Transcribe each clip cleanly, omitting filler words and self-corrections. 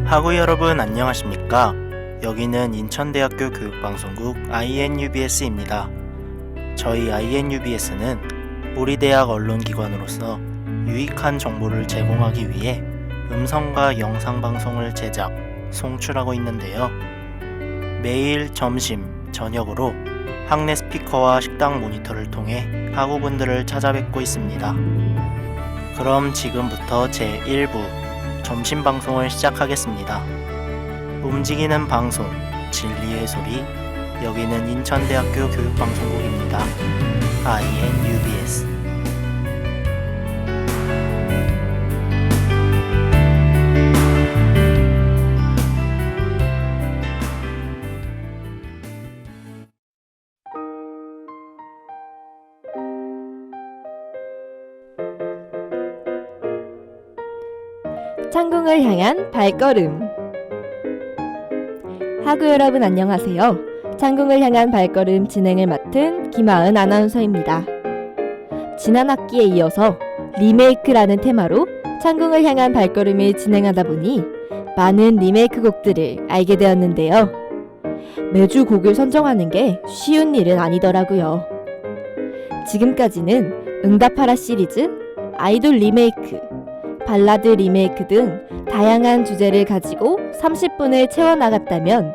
학우 여러분 안녕하십니까? 여기는 인천대학교 교육방송국 INUBS입니다. 저희 INUBS는 우리 대학 언론기관으로서 유익한 정보를 제공하기 위해 음성과 영상 방송을 제작, 송출하고 있는데요. 매일 점심, 저녁으로 학내 스피커와 식당 모니터를 통해 학우분들을 찾아뵙고 있습니다. 그럼 지금부터 제1부 점심 방송을 시작하겠습니다. 움직이는 방송, 진리의 소리, 여기는 인천대학교 교육방송국입니다. INUBS. 창궁을 향한 발걸음. 학우 여러분 안녕하세요. 창궁을 향한 발걸음 진행을 맡은 김하은 아나운서입니다. 지난 학기에 이어서 리메이크라는 테마로 창궁을 향한 발걸음을 진행하다 보니 많은 리메이크 곡들을 알게 되었는데요. 매주 곡을 선정하는 게 쉬운 일은 아니더라고요. 지금까지는 응답하라 시리즈, 아이돌 리메이크, 발라드 리메이크 등 다양한 주제를 가지고 30분을 채워나갔다면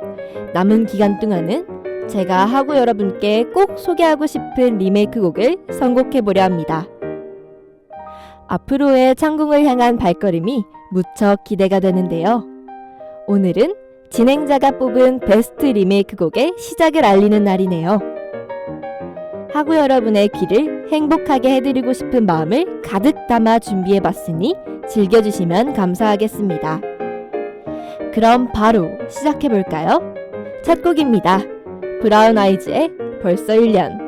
남은 기간 동안은 제가 학우 여러분께 꼭 소개하고 싶은 리메이크 곡을 선곡해보려 합니다. 앞으로의 창궁을 향한 발걸음이 무척 기대가 되는데요. 오늘은 진행자가 뽑은 베스트 리메이크 곡의 시작을 알리는 날이네요. 학우 여러분의 귀를 행복하게 해드리고 싶은 마음을 가득 담아 준비해봤으니 즐겨주시면 감사하겠습니다. 그럼 바로 시작해볼까요? 첫 곡입니다. 브라운 아이즈의 벌써 1년.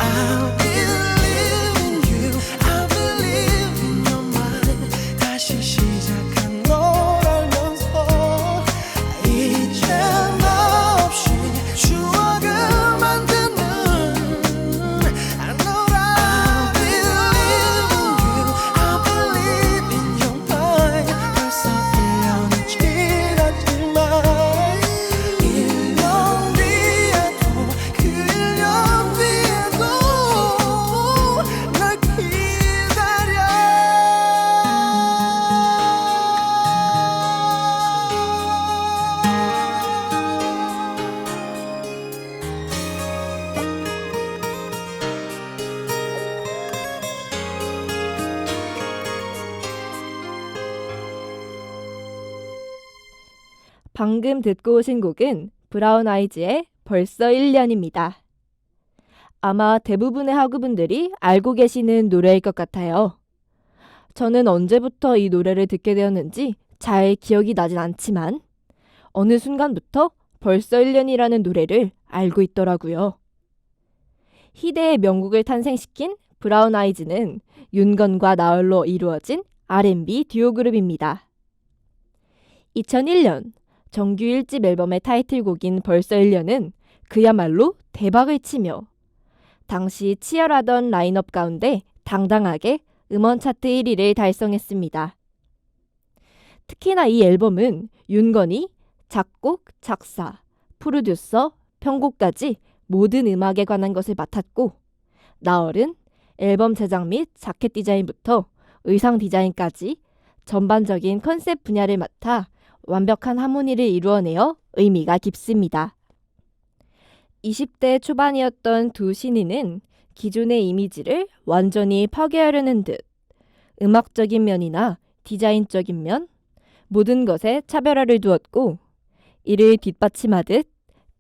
I believe in you, I believe in your 방금 듣고 오신 곡은 브라운 아이즈의 벌써 1년입니다. 아마 대부분의 학우분들이 알고 계시는 노래일 것 같아요. 저는 언제부터 이 노래를 듣게 되었는지 잘 기억이 나진 않지만 어느 순간부터 벌써 1년이라는 노래를 알고 있더라고요. 희대의 명곡을 탄생시킨 브라운 아이즈는 윤건과 나얼로 이루어진 R&B 듀오 그룹입니다. 2001년 정규 1집 앨범의 타이틀곡인 벌써 1년은 그야말로 대박을 치며 당시 치열하던 라인업 가운데 당당하게 음원 차트 1위를 달성했습니다. 특히나 이 앨범은 윤건이 작곡, 작사, 프로듀서, 편곡까지 모든 음악에 관한 것을 맡았고 나얼은 앨범 제작 및 자켓 디자인부터 의상 디자인까지 전반적인 컨셉 분야를 맡아 완벽한 하모니를 이루어내어 의미가 깊습니다. 20대 초반이었던 두 신인은 기존의 이미지를 완전히 파괴하려는 듯 음악적인 면이나 디자인적인 면, 모든 것에 차별화를 두었고 이를 뒷받침하듯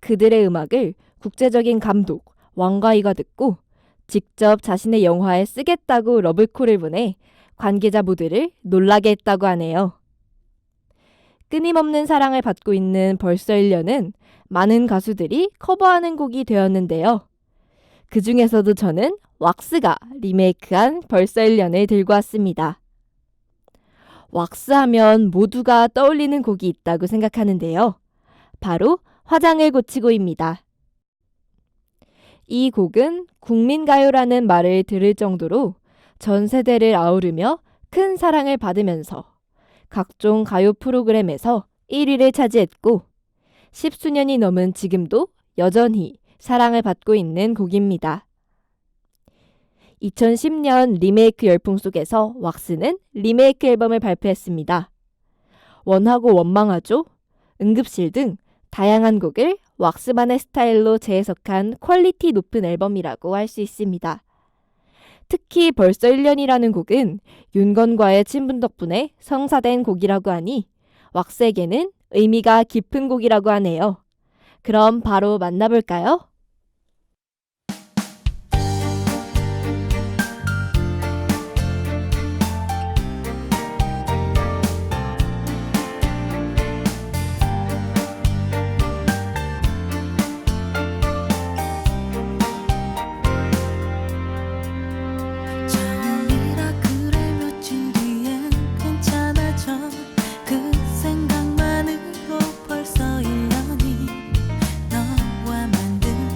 그들의 음악을 국제적인 감독 왕가이가 듣고 직접 자신의 영화에 쓰겠다고 러브콜을 보내 관계자 모두를 놀라게 했다고 하네요. 끊임없는 사랑을 받고 있는 벌써 1년은 많은 가수들이 커버하는 곡이 되었는데요. 그 중에서도 저는 왁스가 리메이크한 벌써 1년을 들고 왔습니다. 왁스 하면 모두가 떠올리는 곡이 있다고 생각하는데요. 바로 화장을 고치고입니다. 이 곡은 국민가요라는 말을 들을 정도로 전 세대를 아우르며 큰 사랑을 받으면서 각종 가요 프로그램에서 1위를 차지했고 10수년이 넘은 지금도 여전히 사랑을 받고 있는 곡입니다. 2010년 리메이크 열풍 속에서 왁스는 리메이크 앨범을 발표했습니다. 원하고 원망하죠, 응급실 등 다양한 곡을 왁스만의 스타일로 재해석한 퀄리티 높은 앨범이라고 할 수 있습니다. 특히 벌써 1년이라는 곡은 윤건과의 친분 덕분에 성사된 곡이라고 하니 왁스에게는 의미가 깊은 곡이라고 하네요. 그럼 바로 만나볼까요? 처음이라 그래 며칠 뒤엔 괜찮아져 그 생각만으로 벌써 1년이 너와 만든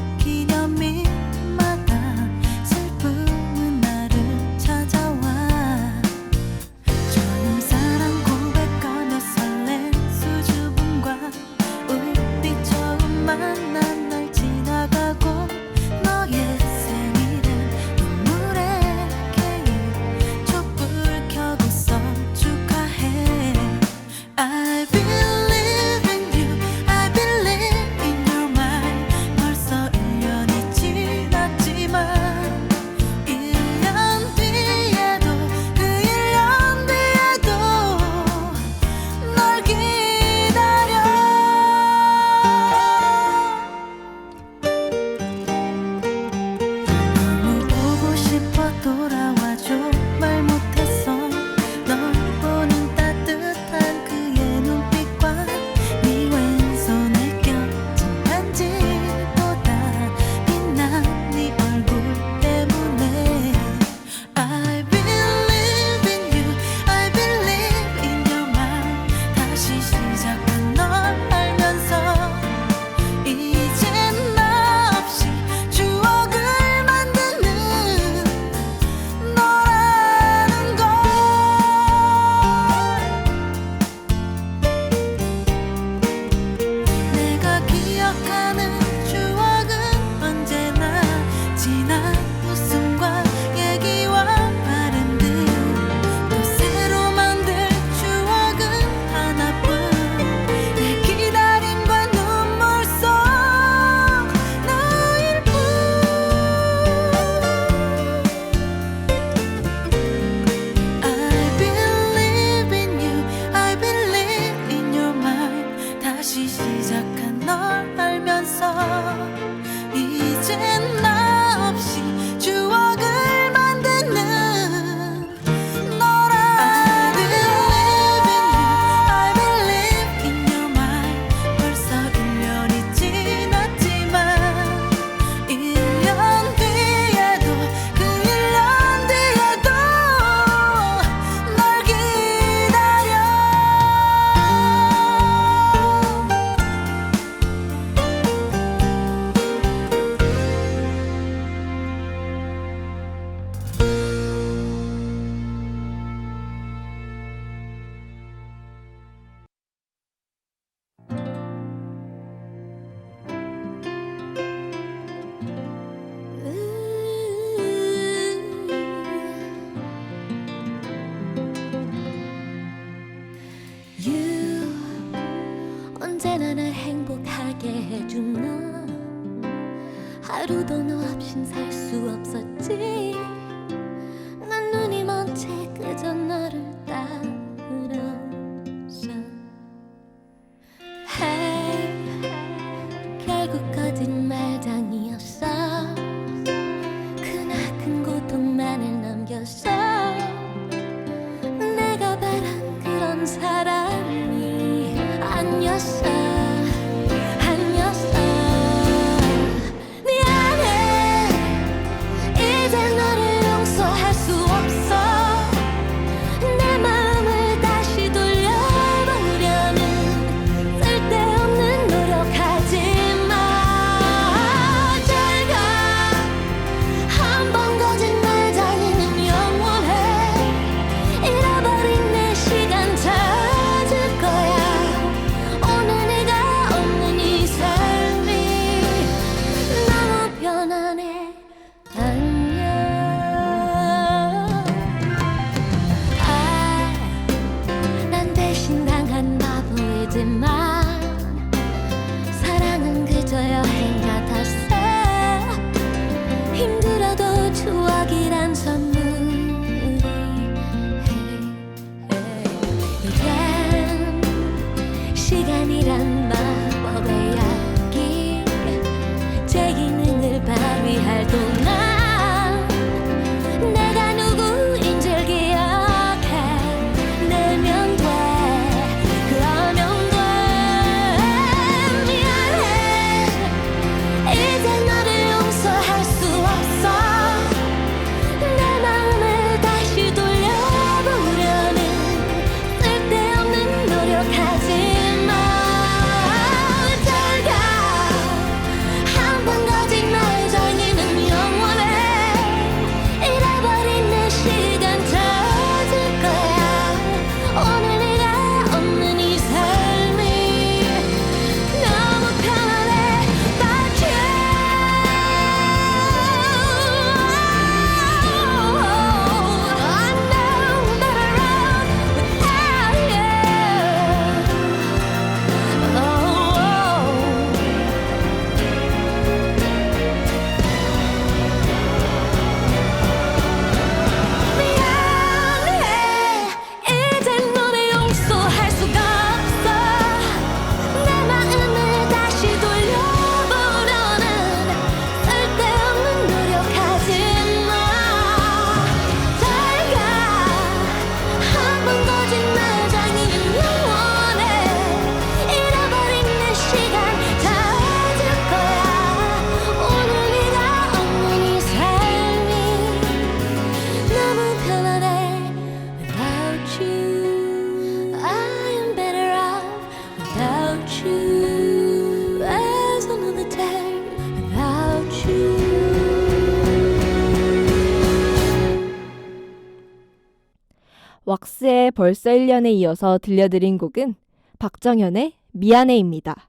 왁스의 벌써 1년에 이어서 들려드린 곡은 박정현의 미안해입니다.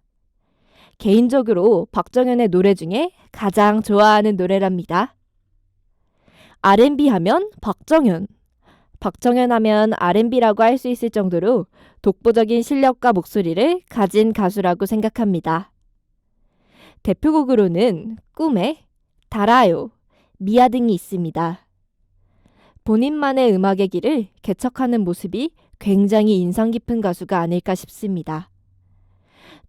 개인적으로 박정현의 노래 중에 가장 좋아하는 노래랍니다. R&B 하면 박정현. 박정현 하면 R&B라고 할 수 있을 정도로 독보적인 실력과 목소리를 가진 가수라고 생각합니다. 대표곡으로는 꿈에, 달아요, 미아 등이 있습니다. 본인만의 음악의 길을 개척하는 모습이 굉장히 인상 깊은 가수가 아닐까 싶습니다.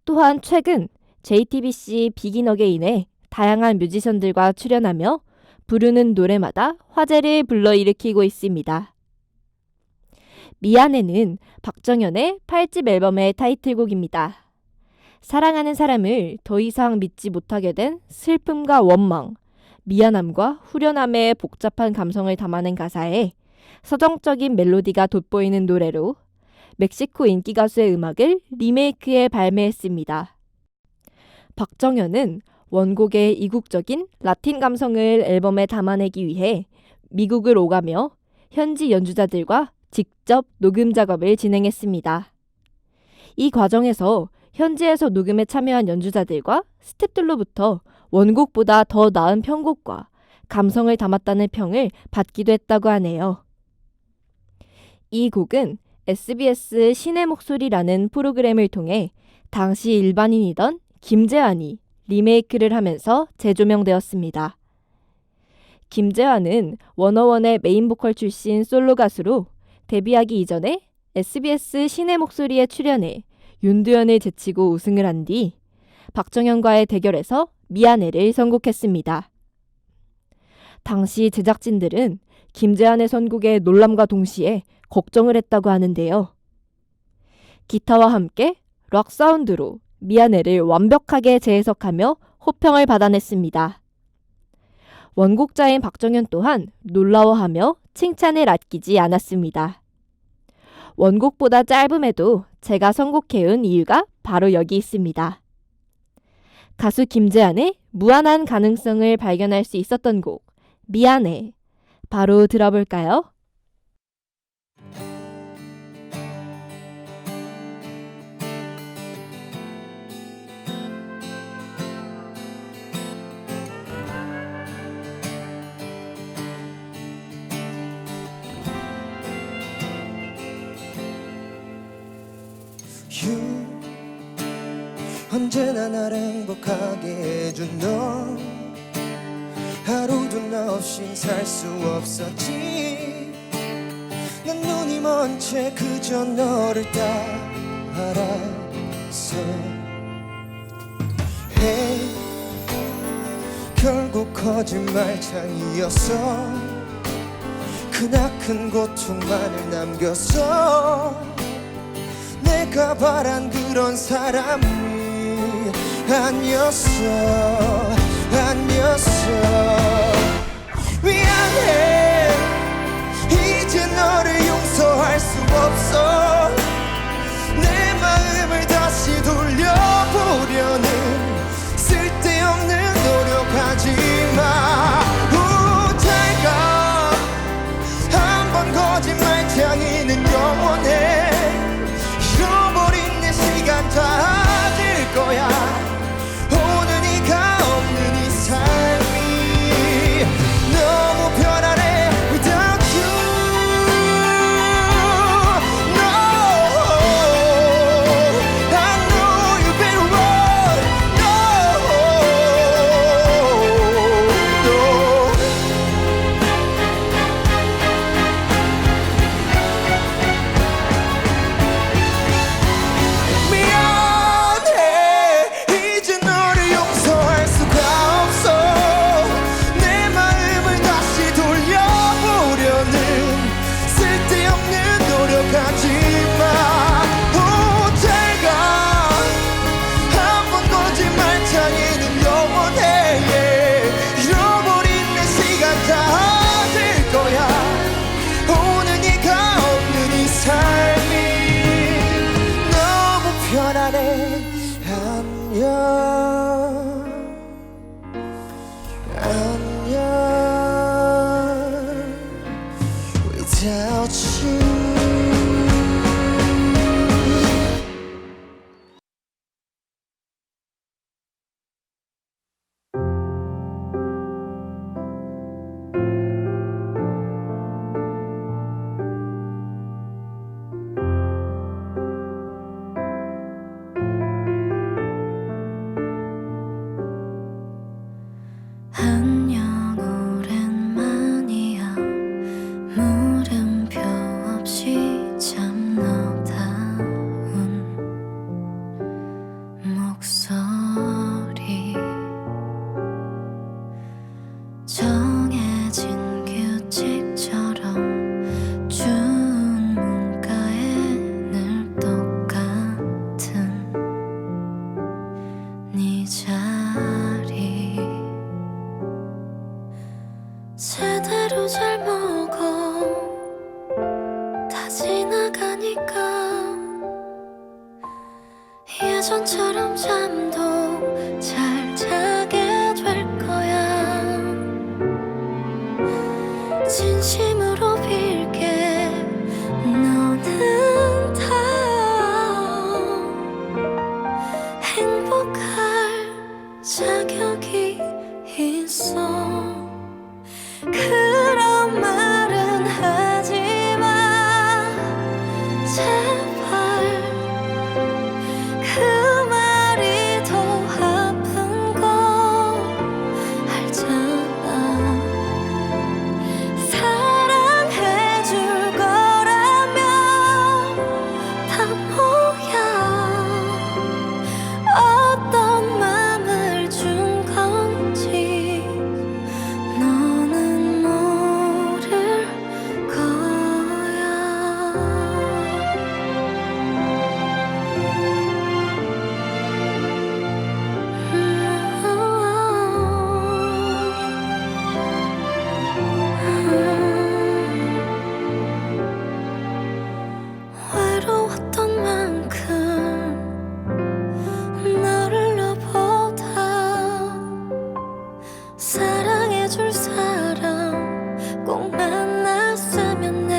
또한 최근 JTBC 비긴 어게인에 다양한 뮤지션들과 출연하며 부르는 노래마다 화제를 불러일으키고 있습니다. 미안해는 박정현의 8집 앨범의 타이틀곡입니다. 사랑하는 사람을 더 이상 믿지 못하게 된 슬픔과 원망, 미안함과 후련함의 복잡한 감성을 담아낸 가사에 서정적인 멜로디가 돋보이는 노래로 멕시코 인기 가수의 음악을 리메이크해 발매했습니다. 박정현은 원곡의 이국적인 라틴 감성을 앨범에 담아내기 위해 미국을 오가며 현지 연주자들과 직접 녹음 작업을 진행했습니다. 이 과정에서 현지에서 녹음에 참여한 연주자들과 스태프들로부터 원곡보다 더 나은 편곡과 감성을 담았다는 평을 받기도 했다고 하네요. 이 곡은 SBS 신의 목소리라는 프로그램을 통해 당시 일반인이던 김재환이 리메이크를 하면서 재조명되었습니다. 김재환은 워너원의 메인 보컬 출신 솔로 가수로 데뷔하기 이전에 SBS 신의 목소리에 출연해 윤두현을 제치고 우승을 한 뒤 박정현과의 대결에서 미안해를 선곡했습니다. 당시 제작진들은 김재환의 선곡에 놀람과 동시에 걱정을 했다고 하는데요. 기타와 함께 락 사운드로 미안해를 완벽하게 재해석하며 호평을 받아냈습니다. 원곡자인 박정현 또한 놀라워하며 칭찬을 아끼지 않았습니다. 원곡보다 짧음에도 제가 선곡해온 이유가 바로 여기 있습니다. 가수 김재환의 무한한 가능성을 발견할 수 있었던 곡 미안해. 바로 들어볼까요? 언제나 날 행복하게 해준 너 하루도 나 없이 살 수 없었지. 난 눈이 먼 채 그저 너를 따라서 결국 거짓말창이었어. 크나큰 고통만을 남겼어. 내가 바란 그런 사람이 아니었어. 미안해. 이제 너를 용서할 수 없어. 내 마음을 다시 돌려보려는 쓸데없는 노력하지 마. 잘가. 한번 거짓말쟁이는 영원해. 잃어버린 내 시간 다 들 거야. 오늘 네가 없는 이 삶이 너무 편안해. without you. 안녕 오랜만이야 물음표 없이 참 너다운 목소리 정해진 규칙처럼 준 문가에 늘 똑같은 네 자리 제대로 잘 먹어 다 지나가니까 예전처럼 잠도 잘 자게 될 거야. 진심으로 빌게 너는 다 행복할 자격이 있어. 그런 말은 하지 마 제발. 그 말이 더 아픈 거 알잖아. 사랑해줄 거라면 다 뭐야. 어떤 맘을 준 건지 너는 모를 거야. 외로웠던 만큼 너를 너보다 사랑해줄 사람 꼭 만났으면 해.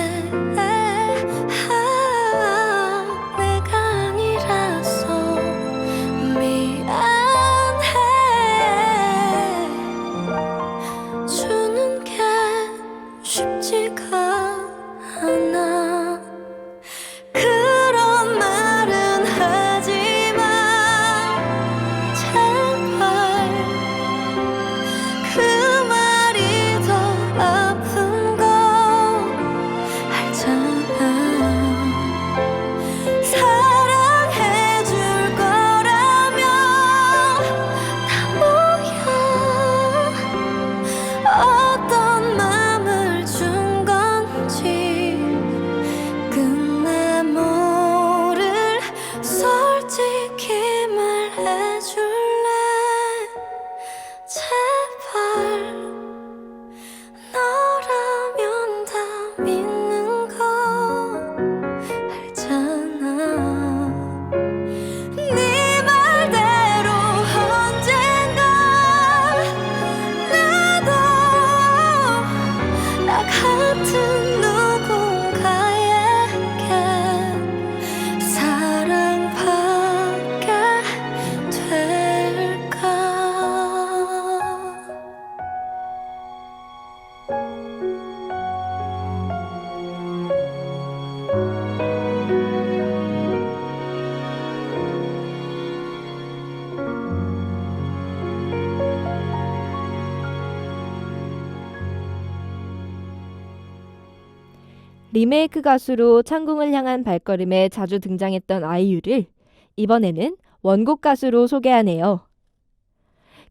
내가 아니라서 미안해. 주는 게 쉽지가 않아. 그런 말은 하지 마 제발. 그 말이 더 아픈 거 알잖아. 사랑해줄 거라면 다 뭐야. 어떤 맘을 준 건지 끝내 모를 솔직히 말해줄래 제발. 너라면 다 믿는 거 알잖아. 네 말대로 언젠가 나도 나 같은 누군가에게 사랑받게 될까. 리메이크 가수로 창궁을 향한 발걸음에 자주 등장했던 아이유를 이번에는 원곡 가수로 소개하네요.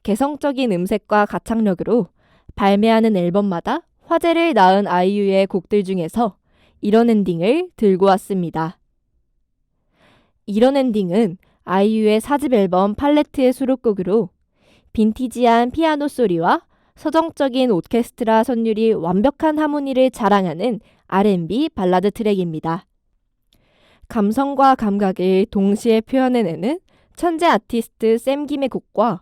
개성적인 음색과 가창력으로 발매하는 앨범마다 화제를 낳은 아이유의 곡들 중에서 이런 엔딩을 들고 왔습니다. 이런 엔딩은 아이유의 4집 앨범 팔레트의 수록곡으로 빈티지한 피아노 소리와 서정적인 오케스트라 선율이 완벽한 하모니를 자랑하는 R&B 발라드 트랙입니다. 감성과 감각을 동시에 표현해내는 천재 아티스트 샘김의 곡과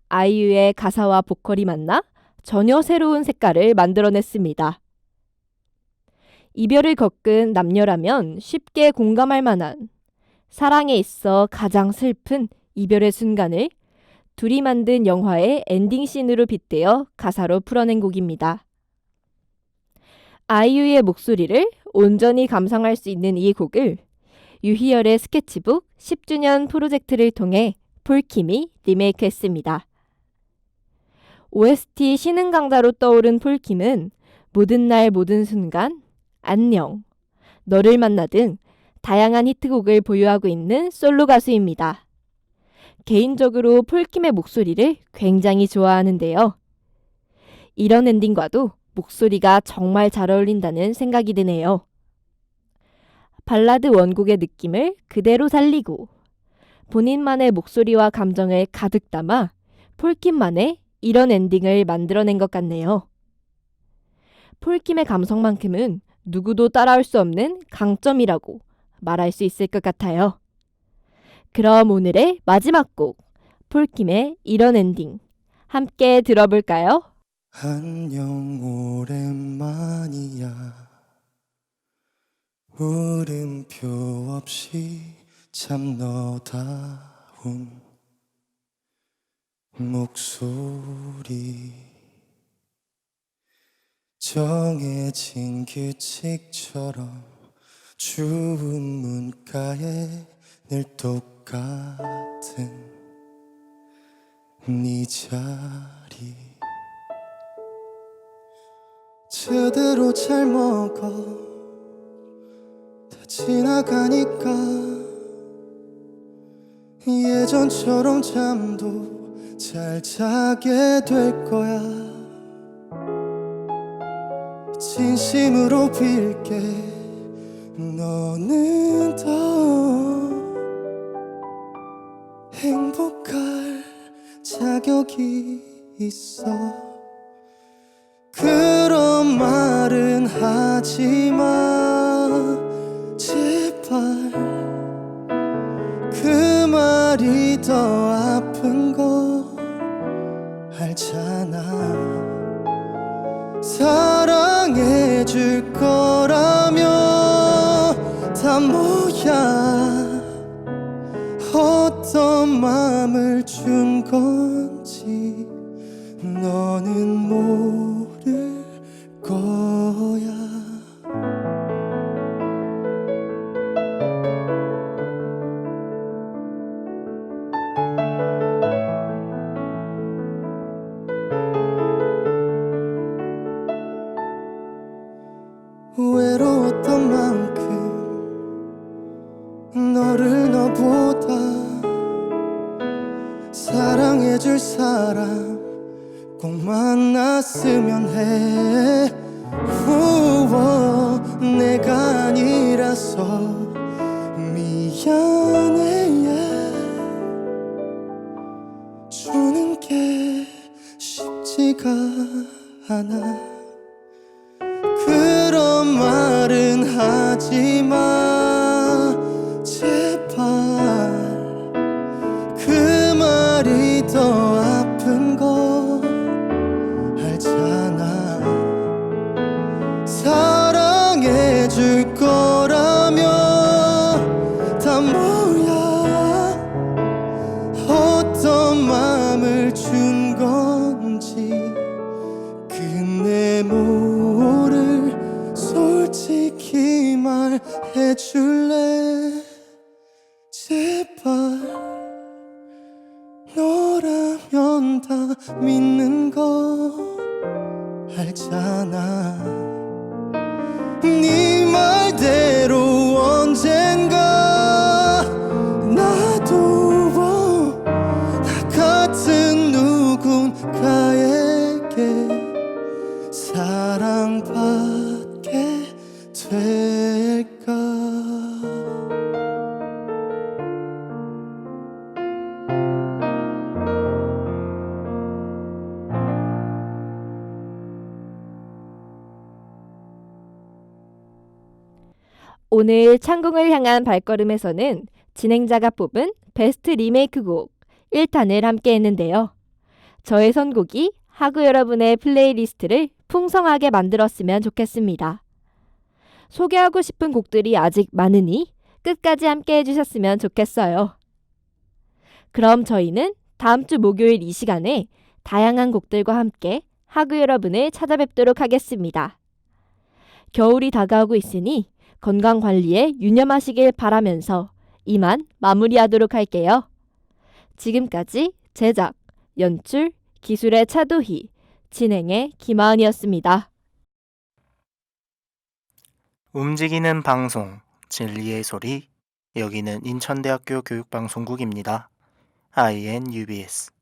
아이유의 가사와 보컬이 만나 전혀 새로운 색깔을 만들어냈습니다. 이별을 겪은 남녀라면 쉽게 공감할 만한 사랑에 있어 가장 슬픈 이별의 순간을 둘이 만든 영화의 엔딩씬으로 빗대어 가사로 풀어낸 곡입니다. 아이유의 목소리를 온전히 감상할 수 있는 이 곡을 유희열의 스케치북 10주년 프로젝트를 통해 폴킴이 리메이크했습니다. OST 신흥 강자로 떠오른 폴킴은 모든 날 모든 순간, 안녕, 너를 만나 등 다양한 히트곡을 보유하고 있는 솔로 가수입니다. 개인적으로 폴킴의 목소리를 굉장히 좋아하는데요. 이런 엔딩과도 목소리가 정말 잘 어울린다는 생각이 드네요. 발라드 원곡의 느낌을 그대로 살리고 본인만의 목소리와 감정을 가득 담아 폴킴만의 이런 엔딩을 만들어낸 것 같네요. 폴킴의 감성만큼은 누구도 따라올 수 없는 강점이라고 말할 수 있을 것 같아요. 그럼 오늘의 마지막 곡, 폴킴의 이런 엔딩, 함께 들어볼까요? 안녕 오랜만이야 물음표 없이 참 너다운 목소리 정해진 규칙처럼 주문 문가에 늘 똑같은 네 자리 제대로 잘 먹어 다 지나가니까 예전처럼 잠도 잘 자게 될 거야 진심으로 빌게 너는 더 행복할 자격이 있어 그런 말은 하지마 제발 그 말이 더 아픈 거 알잖아 사랑해줄 거라면 다 뭐야 어떤 맘을 준 건지 너는 모를 거야 외로웠던 만큼 너를 너보다 사랑해줄 사람 꼭 만났으면 해 우워, 내가 아니라서 미안해 주는 게 쉽지가 않아 그런 말은 하지마 제발 그 말이 더 아픈 거 알잖아 사랑해줄 거라면 다 뭐야 어떤 맘을 준 건지 근데 모를 솔직히 말해줄래 제발 너라면 다 믿는 거 알잖아 네 말대로 언젠가 나도 나 같은 누군가에게 사랑받게 될까 오늘 창궁을 향한 발걸음에서는 진행자가 뽑은 베스트 리메이크 곡 1탄을 함께 했는데요. 저의 선곡이 하구 여러분의 플레이리스트를 풍성하게 만들었으면 좋겠습니다. 소개하고 싶은 곡들이 아직 많으니 끝까지 함께 해주셨으면 좋겠어요. 그럼 저희는 다음 주 목요일 이 시간에 다양한 곡들과 함께 하구 여러분을 찾아뵙도록 하겠습니다. 겨울이 다가오고 있으니 건강 관리에 유념하시길 바라면서 이만 마무리하도록 할게요. 지금까지 제작, 연출, 기술의 차도희, 진행의 김하은이었습니다. 움직이는 방송, 진리의 소리, 여기는 인천대학교 교육방송국입니다. INUBS